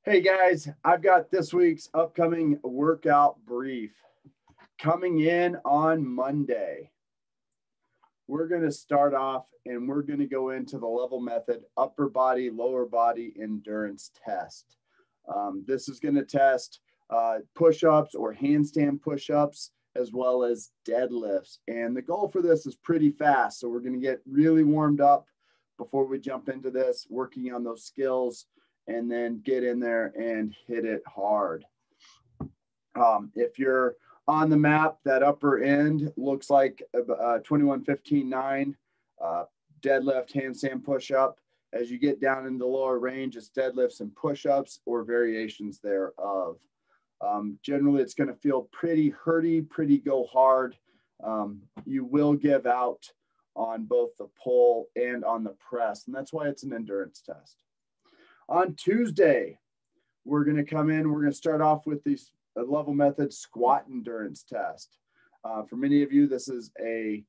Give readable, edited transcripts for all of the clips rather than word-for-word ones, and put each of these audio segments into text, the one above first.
Hey guys, I've got this week's upcoming workout brief coming in on Monday. We're going to start off and we're going to go into the level method upper body, lower body endurance test. This is going to test push-ups or handstand push-ups as well as deadlifts. And the goal for this is pretty fast. So we're going to get really warmed up before we jump into this, working on those skills, and then get in there and hit it hard. If you're on the map, that upper end looks like 21-15-9 deadlift, handstand push-up. As you get down in the lower range, it's deadlifts and push-ups or variations thereof. Generally, it's going to feel pretty hurty, pretty go hard. You will give out on both the pull and on the press, and that's why it's an endurance test. On Tuesday, we're going to come in, we're going to start off with the level method squat endurance test. For many of you, this is a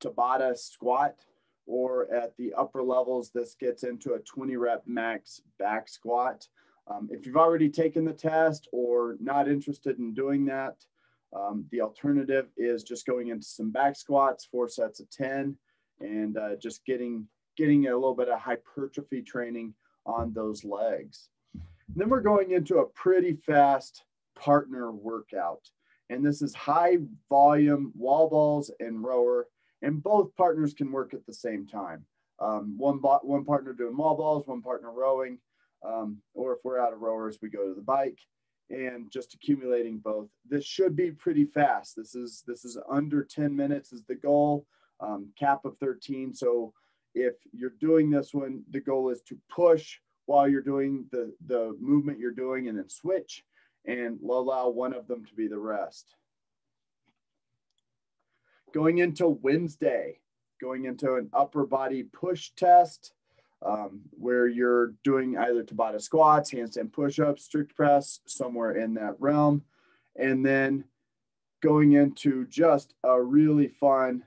Tabata squat, or at the upper levels, this gets into a 20 rep max back squat. If you've already taken the test or not interested in doing that, the alternative is just going into some back squats, 4 sets of 10, and just getting a little bit of hypertrophy training on those legs. And then we're going into a pretty fast partner workout. And this is high volume wall balls and rower, and both partners can work at the same time. One partner doing wall balls, one partner rowing, or if we're out of rowers, we go to the bike, and just accumulating both. This should be pretty fast. This is under 10 minutes is the goal, cap of 13. So if you're doing this one, the goal is to push while you're doing the movement you're doing, and then switch and allow one of them to be the rest. Going into Wednesday, going into an upper body push test, where you're doing either Tabata squats, handstand push-ups, strict press, somewhere in that realm. And then going into just a really fun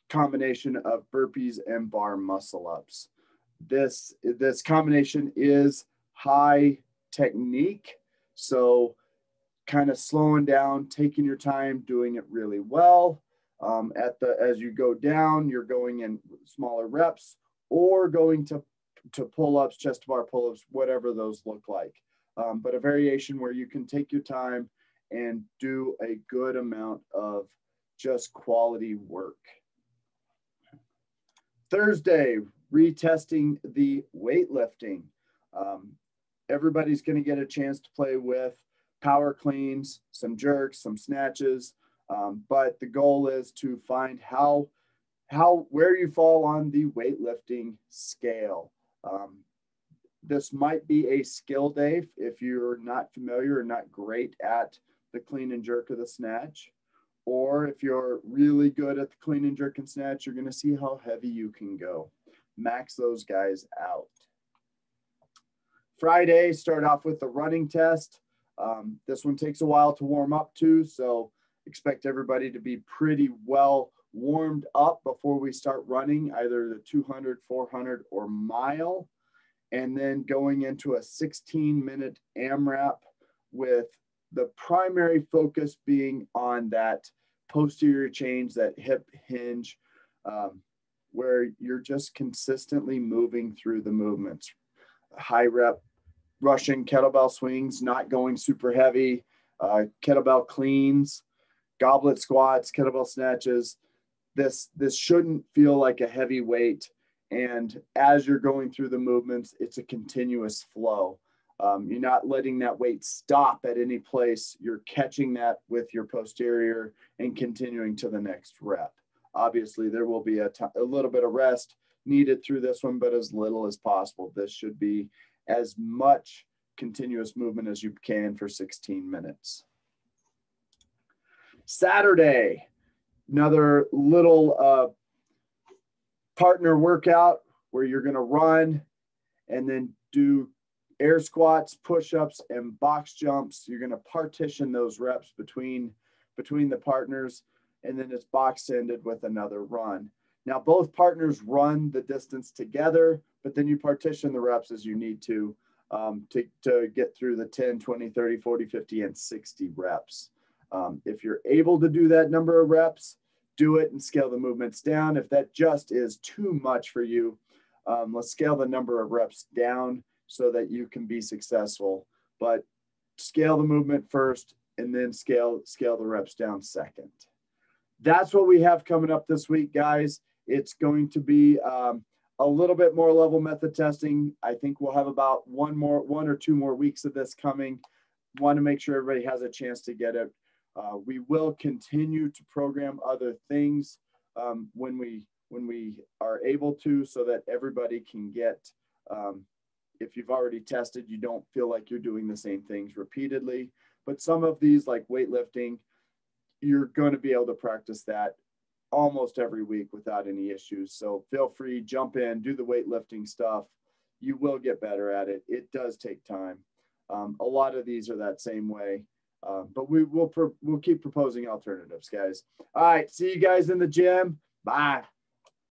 combination of burpees and bar muscle ups. This combination is high technique, so kind of slowing down, taking your time, doing it really well. As you go down, you're going in smaller reps or going to pull-ups, chest to bar pull-ups, whatever those look like. But a variation where you can take your time and do a good amount of just quality work. Thursday, retesting the weightlifting. Everybody's going to get a chance to play with power cleans, some jerks, some snatches, but the goal is to find where you fall on the weightlifting scale. This might be a skill day if you're not familiar or not great at the clean and jerk or the snatch. Or if you're really good at the clean and jerk and snatch, you're going to see how heavy you can go. Max those guys out. Friday, start off with the running test. This one takes a while to warm up to, so expect everybody to be pretty well warmed up before we start running, either the 200, 400, or mile. And then going into a 16-minute AMRAP with the primary focus being on that posterior change, that hip hinge, where you're just consistently moving through the movements. High rep Russian kettlebell swings, not going super heavy, kettlebell cleans, goblet squats, kettlebell snatches. This shouldn't feel like a heavy weight. And as you're going through the movements, it's a continuous flow. You're not letting that weight stop at any place. You're catching that with your posterior and continuing to the next rep. Obviously, there will be a little bit of rest needed through this one, but as little as possible. This should be as much continuous movement as you can for 16 minutes. Saturday, another little partner workout where you're going to run and then do air squats, push-ups, and box jumps. You're going to partition those reps between the partners, and then it's box ended with another run. Now, both partners run the distance together, but then you partition the reps as you need to get through the 10, 20, 30, 40, 50, and 60 reps. If you're able to do that number of reps, do it and scale the movements down. If that just is too much for you, let's scale the number of reps down so that you can be successful. But scale the movement first and then scale the reps down second. That's what we have coming up this week, guys. It's going to be a little bit more level method testing. I think we'll have about one or two more weeks of this coming. Want to make sure everybody has a chance to get it. We will continue to program other things when we are able to, so that everybody can get, if you've already tested, you don't feel like you're doing the same things repeatedly. But some of these, like weightlifting, you're going to be able to practice that almost every week without any issues. So feel free, jump in, do the weightlifting stuff. You will get better at it. It does take time. A lot of these are that same way, but we'll keep proposing alternatives, guys. All right, see you guys in the gym. Bye.